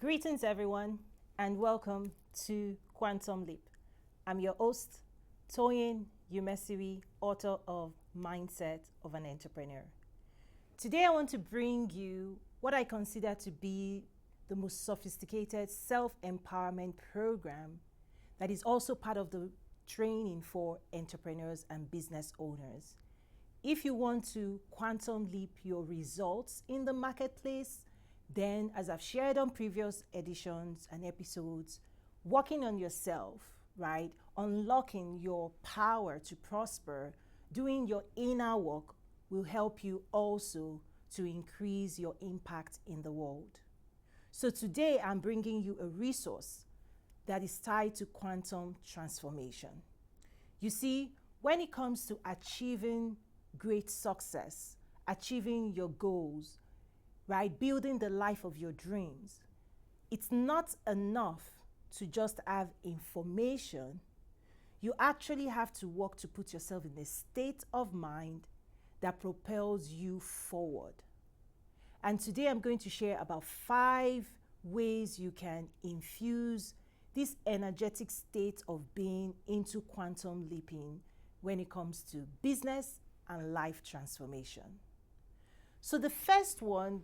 Greetings, everyone, and welcome to Quantum Leap. I'm your host, Toyin Umesiri, author of Mindset of an Entrepreneur. Today, I want to bring you what I consider to be the most sophisticated self-empowerment program that is also part of the training for entrepreneurs and business owners. If you want to quantum leap your results in the marketplace, then, as I've shared on previous editions and episodes, working on yourself, right? Unlocking your power to prosper, doing your inner work will help you also to increase your impact in the world. So today I'm bringing you a resource that is tied to quantum transformation. You see, when it comes to achieving great success, achieving your goals, right, building the life of your dreams, it's not enough to just have information. You actually have to work to put yourself in a state of mind that propels you forward. And today I'm going to share about 5 ways you can infuse this energetic state of being into quantum leaping when it comes to business and life transformation. So the first one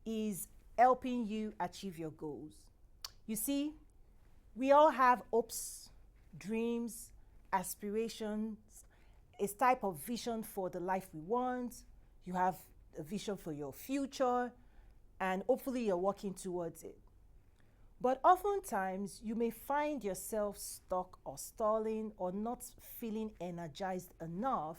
is helping you achieve your goals. You see, we all have hopes, dreams, aspirations, a type of vision for the life we want. You have a vision for your future, and hopefully you're working towards it. But oftentimes, you may find yourself stuck or stalling or not feeling energized enough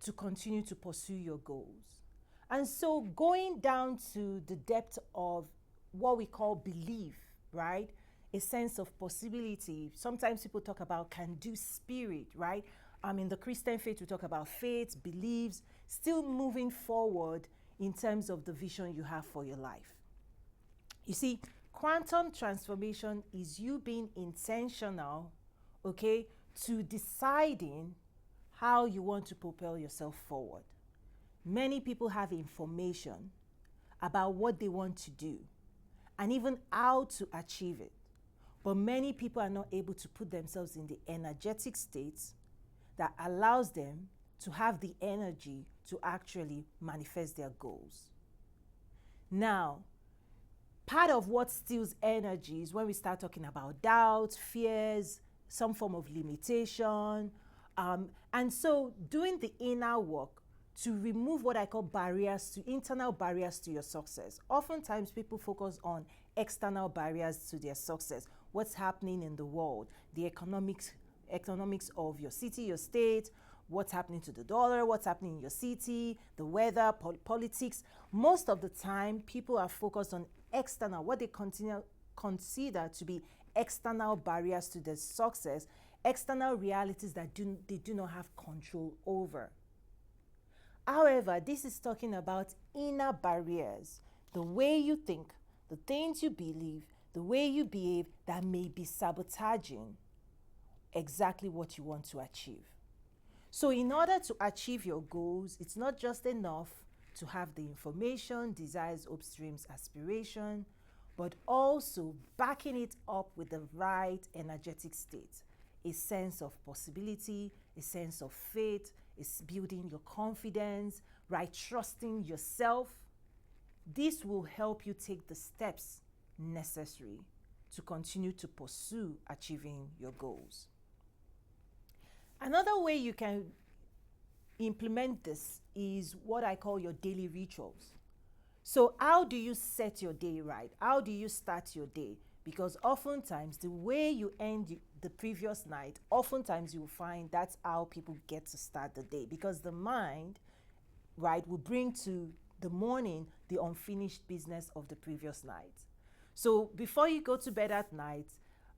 to continue to pursue your goals. And so going down to the depth of what we call belief, right? A sense of possibility. Sometimes people talk about can-do spirit, right? In the Christian faith, we talk about faith, beliefs, still moving forward in terms of the vision you have for your life. You see, quantum transformation is you being intentional, okay, to deciding how you want to propel yourself forward. Many people have information about what they want to do and even how to achieve it. But many people are not able to put themselves in the energetic state that allows them to have the energy to actually manifest their goals. Now, part of what steals energy is when we start talking about doubt, fears, some form of limitation. And so doing the inner work to remove what I call internal barriers to your success. Oftentimes people focus on external barriers to their success. What's happening in the world, the economics of your city, your state, what's happening to the dollar, what's happening in your city, the weather, politics. Most of the time, people are focused on external, what they consider to be external barriers to their success, external realities that they do not have control over. However, this is talking about inner barriers, the way you think, the things you believe, the way you behave that may be sabotaging exactly what you want to achieve. So in order to achieve your goals, it's not just enough to have the information, desires, hopes, dreams, aspiration, but also backing it up with the right energetic state, a sense of possibility, a sense of faith, is building your confidence, right? Trusting yourself. This will help you take the steps necessary to continue to pursue achieving your goals. Another way you can implement this is what I call your daily rituals. So how do you set your day right? How do you start your day? Because oftentimes the way you end the previous night, oftentimes you will find that's how people get to start the day, because the mind, right, will bring to the morning the unfinished business of the previous night. So before you go to bed at night,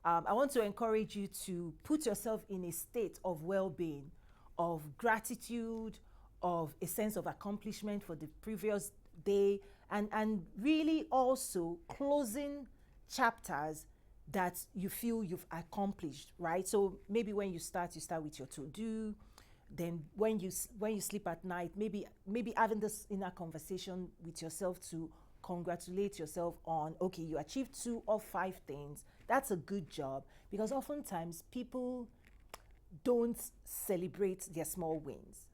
I want to encourage you to put yourself in a state of well-being, of gratitude, of a sense of accomplishment for the previous day, and really also closing chapters that you feel you've accomplished, right? So maybe when you start with your to-do. Then when you sleep at night, maybe having this inner conversation with yourself to congratulate yourself on, okay, you achieved 2 or 5 things. That's a good job, because oftentimes people don't celebrate their small wins.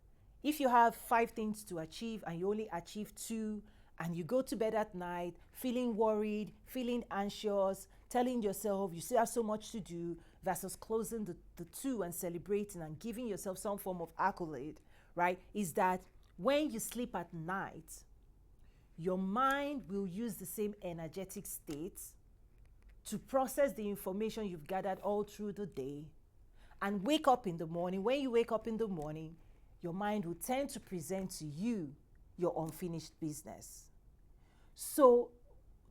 If you have 5 things to achieve and you only achieve 2, and you go to bed at night feeling worried, feeling anxious, telling yourself you still have so much to do, versus closing the 2 and celebrating and giving yourself some form of accolade, right? Is that when you sleep at night, your mind will use the same energetic state to process the information you've gathered all through the day, and wake up in the morning. When you wake up in the morning, your mind will tend to present to you your unfinished business. So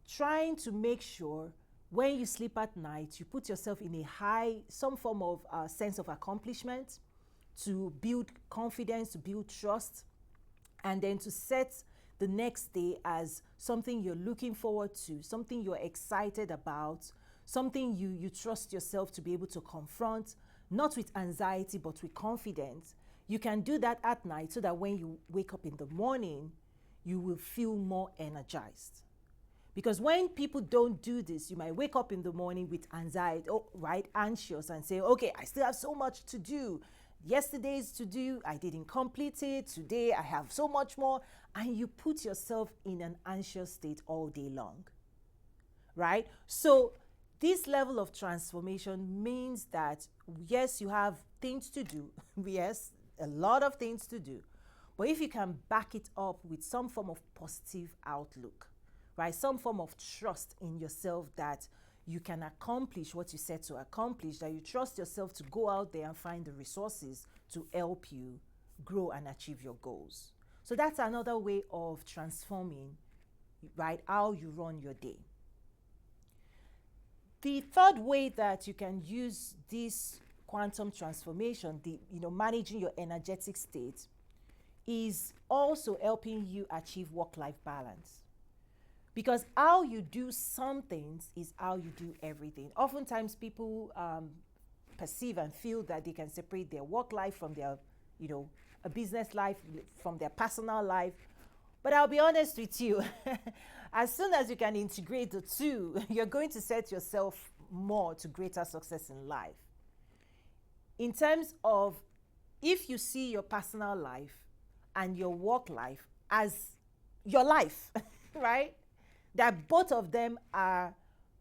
trying to make sure when you sleep at night, you put yourself in some form of sense of accomplishment, to build confidence, to build trust, and then to set the next day as something you're looking forward to, something you're excited about, something you trust yourself to be able to confront, not with anxiety, but with confidence. You can do that at night, so that when you wake up in the morning, you will feel more energized. Because when people don't do this, you might wake up in the morning with anxiety, anxious, and say, okay, I still have so much to do. Yesterday's to do, I didn't complete it. Today, I have so much more. And you put yourself in an anxious state all day long, right? So this level of transformation means that, yes, you have things to do. Yes, a lot of things to do. But if you can back it up with some form of positive outlook, right? Some form of trust in yourself that you can accomplish what you set to accomplish, that you trust yourself to go out there and find the resources to help you grow and achieve your goals. So that's another way of transforming, right, how you run your day. The third way that you can use this quantum transformation, managing your energetic state, is also helping you achieve work-life balance. Because how you do some things is how you do everything. Oftentimes people perceive and feel that they can separate their work life from their, a business life, from their personal life. But I'll be honest with you, as soon as you can integrate the two, you're going to set yourself more to greater success in life. In terms of, if you see your personal life and your work life as your life, right? That both of them are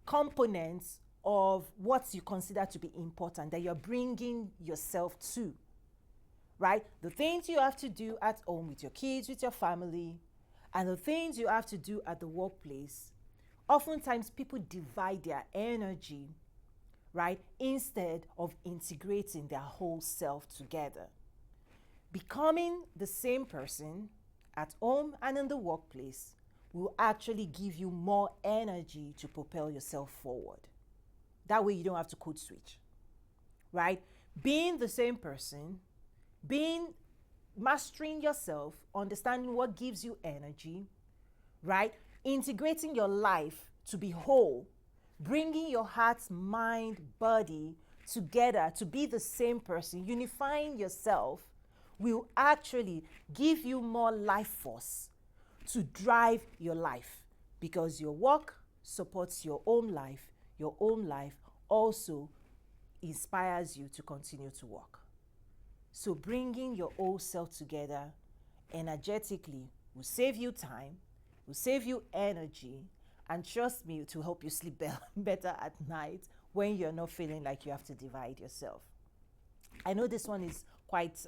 components of what you consider to be important, that you're bringing yourself to, right? The things you have to do at home with your kids, with your family, and the things you have to do at the workplace. Oftentimes people divide their energy, right, instead of integrating their whole self together. Becoming the same person at home and in the workplace will actually give you more energy to propel yourself forward. That way you don't have to code switch, right? Being the same person, mastering yourself, understanding what gives you energy, right? Integrating your life to be whole, bringing your heart, mind, body together to be the same person, unifying yourself will actually give you more life force to drive your life, because your work supports your own life also inspires you to continue to work. So bringing your whole self together energetically will save you time, will save you energy, and trust me, to help you sleep better at night when you're not feeling like you have to divide yourself. I know this one is quite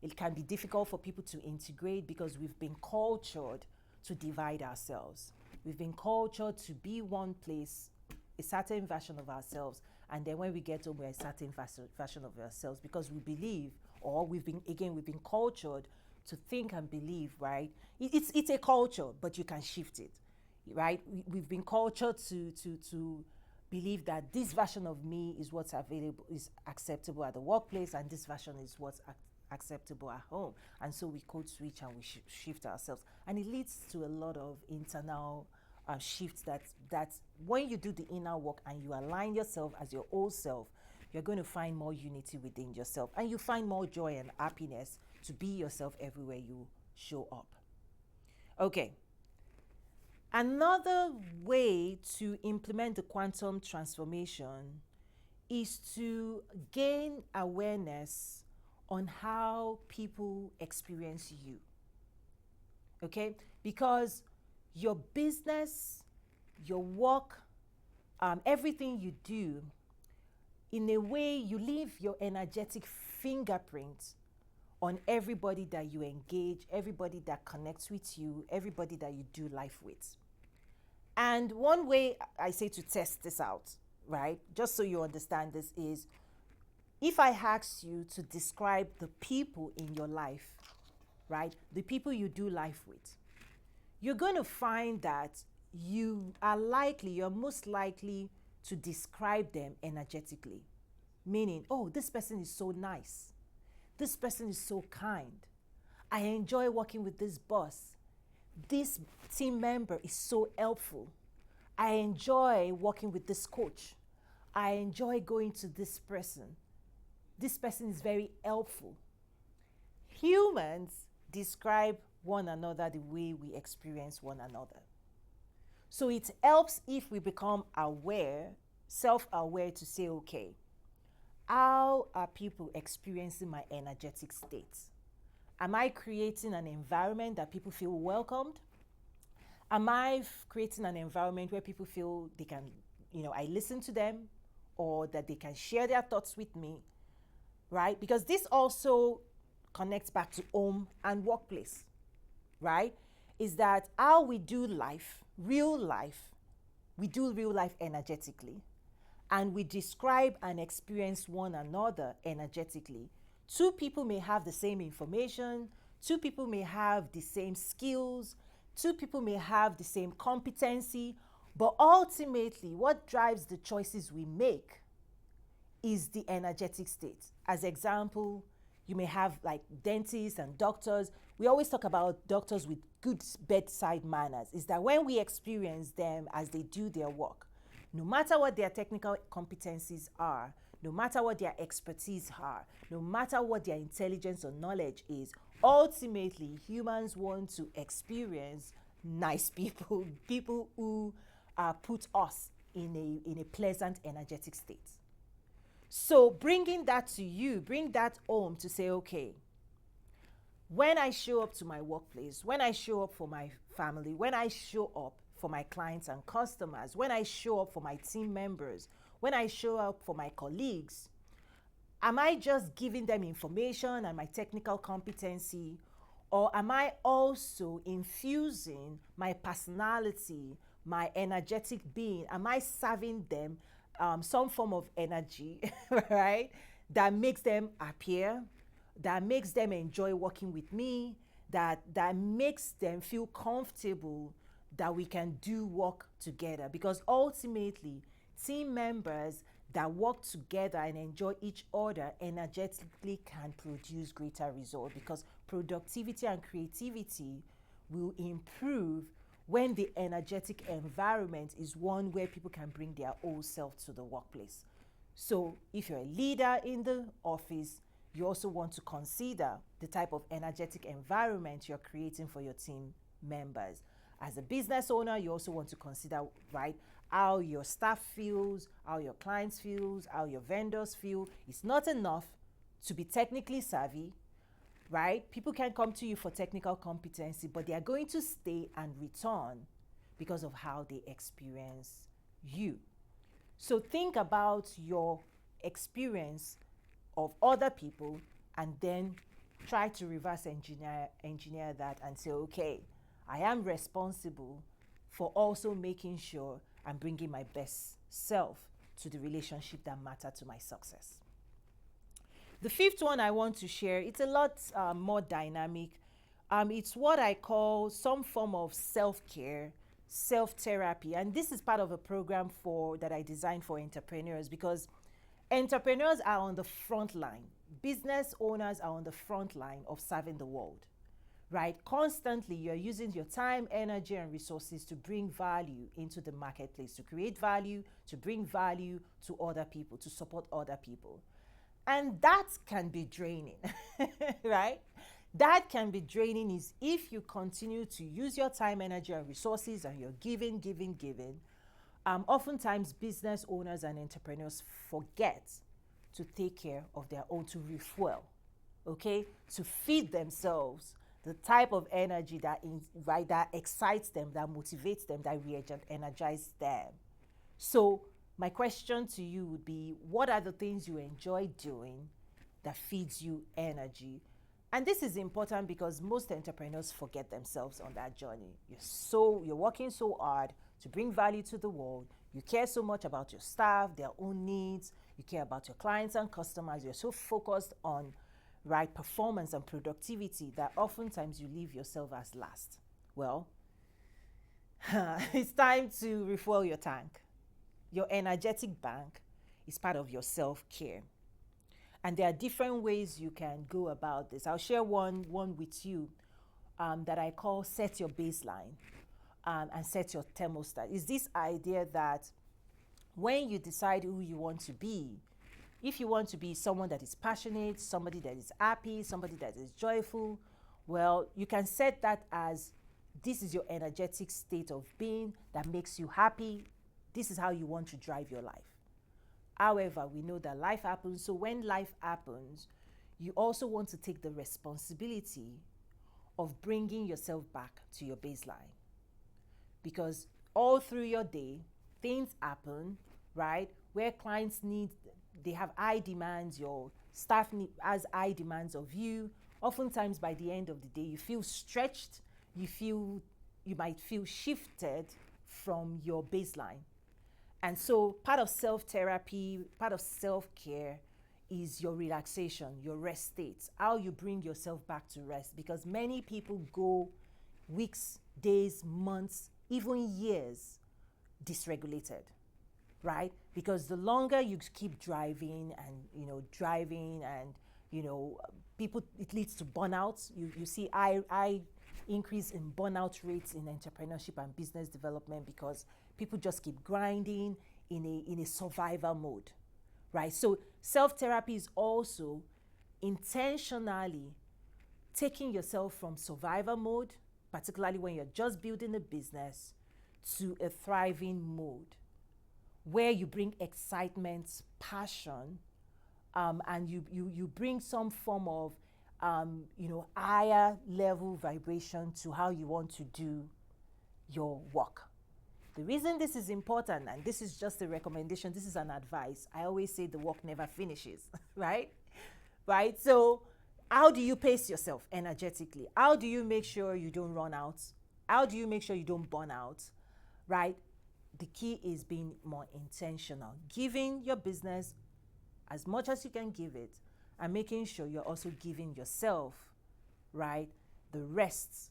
it can be difficult for people to integrate, because we've been cultured to divide ourselves. We've been cultured to be one place, a certain version of ourselves, and then when we get home, we're a certain version of ourselves, because we believe, or we've been cultured to think and believe, right? It's a culture, but you can shift it, right? We've been cultured to believe that this version of me is what's available, is acceptable at the workplace, and this version is what's acceptable at home. And so we code switch and we shift ourselves, and it leads to a lot of internal shifts that when you do the inner work and you align yourself as your old self, you're going to find more unity within yourself, and you find more joy and happiness to be yourself everywhere you show up. Okay, Another way to implement the quantum transformation is to gain awareness on how people experience you. Okay? Because your business, your work, everything you do, in a way, you leave your energetic fingerprint on everybody that you engage, everybody that connects with you, everybody that you do life with. And one way I say to test this out, right, just so you understand this, is if I ask you to describe the people in your life, right, the people you do life with, you're going to find that you're most likely to describe them energetically. Meaning, oh, this person is so nice. This person is so kind. I enjoy working with this boss. This team member is so helpful. I enjoy working with this coach. I enjoy going to this person. This person is very helpful. Humans describe one another the way we experience one another. So it helps if we become aware, self-aware, to say, okay, how are people experiencing my energetic state? Am I creating an environment that people feel welcomed? Am I creating an environment where people feel they can, I listen to them, or that they can share their thoughts with me, right? Because this also connects back to home and workplace, right? Is that how we do life, real life, we do real life energetically, and we describe and experience one another energetically. Two people may have the same information, two people may have the same skills, two people may have the same competency, but ultimately what drives the choices we make is the energetic state. As example, you may have like dentists and doctors. We always talk about doctors with good bedside manners. Is that when we experience them as they do their work, no matter what their technical competencies are, no matter what their expertise are, no matter what their intelligence or knowledge is, ultimately humans want to experience nice people, people who put us in a pleasant, energetic state. So bringing that to you, bring that home to say, okay, when I show up to my workplace, when I show up for my family, when I show up for my clients and customers, when I show up for my team members, when I show up for my colleagues, am I just giving them information and my technical competency, or am I also infusing my personality, my energetic being? Am I serving them some form of energy, right, that makes them happier, that makes them enjoy working with me, that makes them feel comfortable that we can do work together? Because ultimately, team members that work together and enjoy each other energetically can produce greater results, because productivity and creativity will improve when the energetic environment is one where people can bring their whole self to the workplace. So if you're a leader in the office, you also want to consider the type of energetic environment you're creating for your team members. As a business owner, you also want to consider, right, how your staff feels, how your clients feels, how your vendors feel. It's not enough to be technically savvy, right? People can come to you for technical competency, but they are going to stay and return because of how they experience you. So think about your experience of other people and then try to reverse engineer that and say, okay, I am responsible for also making sure I'm bringing my best self to the relationship that matter to my success. The fifth one I want to share, it's a lot more dynamic. It's what I call some form of self-care, self-therapy. And this is part of a program that I designed for entrepreneurs, because entrepreneurs are on the front line. Business owners are on the front line of serving the world, right? Constantly, you're using your time, energy, and resources to bring value into the marketplace, to create value, to bring value to other people, to support other people. And that can be draining, right? That can be draining is if you continue to use your time, energy, and resources and you're giving. Oftentimes, business owners and entrepreneurs forget to take care of their own, to refuel, okay, to feed themselves the type of energy that excites them, that motivates them, that re-energizes them. So my question to you would be, what are the things you enjoy doing that feeds you energy? And this is important because most entrepreneurs forget themselves on that journey. You're working so hard to bring value to the world. You care so much about your staff, their own needs. You care about your clients and customers. You're so focused on right performance and productivity that oftentimes you leave yourself as last. Well, it's time to refuel your tank. Your energetic bank is part of your self-care. And there are different ways you can go about this. I'll share one with you that I call set your baseline and set your thermostat. Is this idea that when you decide who you want to be, if you want to be someone that is passionate, somebody that is happy, somebody that is joyful, well, you can set that as this is your energetic state of being that makes you happy. This is how you want to drive your life. However, we know that life happens. So when life happens, you also want to take the responsibility of bringing yourself back to your baseline. Because all through your day, things happen, right? Where clients they have high demands, your staff has high demands of you. Oftentimes by the end of the day, you feel stretched, you might feel shifted from your baseline. And so part of self-therapy, part of self-care is your relaxation, your rest states, how you bring yourself back to rest. Because many people go weeks, days, months, even years dysregulated, right? Because the longer you keep driving and people, it leads to burnout. You see high increase in burnout rates in entrepreneurship and business development because people just keep grinding in a survival mode, right? So self-therapy is also intentionally taking yourself from survival mode, particularly when you're just building a business, to a thriving mode where you bring excitement, passion, and you bring some form of higher level vibration to how you want to do your work. The reason this is important, and this is just a recommendation, this is an advice. I always say the work never finishes, right? Right? So how do you pace yourself energetically? How do you make sure you don't run out? How do you make sure you don't burn out, right? The key is being more intentional, giving your business as much as you can give it, and making sure you're also giving yourself, right, the rest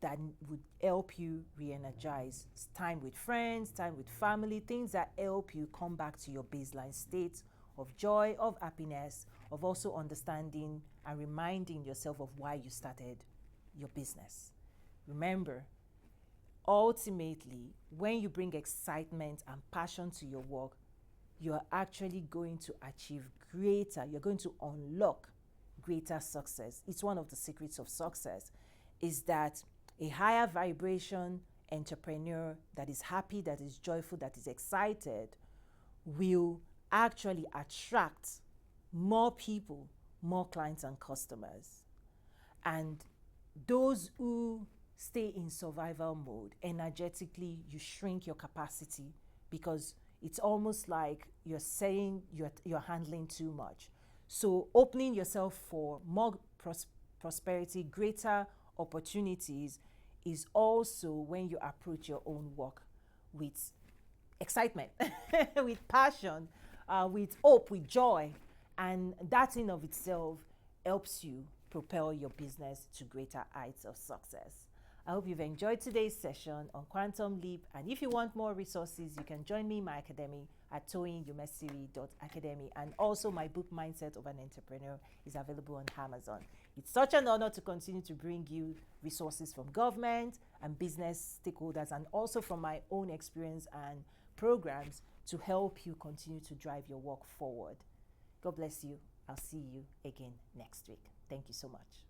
that would help you re-energize. Time with friends, time with family, things that help you come back to your baseline state of joy, of happiness, of also understanding and reminding yourself of why you started your business. Remember, ultimately, when you bring excitement and passion to your work, you're actually going to achieve you're going to unlock greater success. It's one of the secrets of success, is that a higher vibration entrepreneur that is happy, that is joyful, that is excited will actually attract more people, more clients and customers. And those who stay in survival mode, energetically, you shrink your capacity because it's almost like you're saying you're handling too much. So opening yourself for more prosperity, greater opportunities is also when you approach your own work with excitement, with passion, with hope, with joy. And that in of itself helps you propel your business to greater heights of success. I hope you've enjoyed today's session on Quantum Leap. And if you want more resources, you can join me in my academy at toyinyumesiri.academy. And also my book, Mindset of an Entrepreneur, is available on Amazon. It's such an honor to continue to bring you resources from government and business stakeholders, and also from my own experience and programs to help you continue to drive your work forward. God bless you. I'll see you again next week. Thank you so much.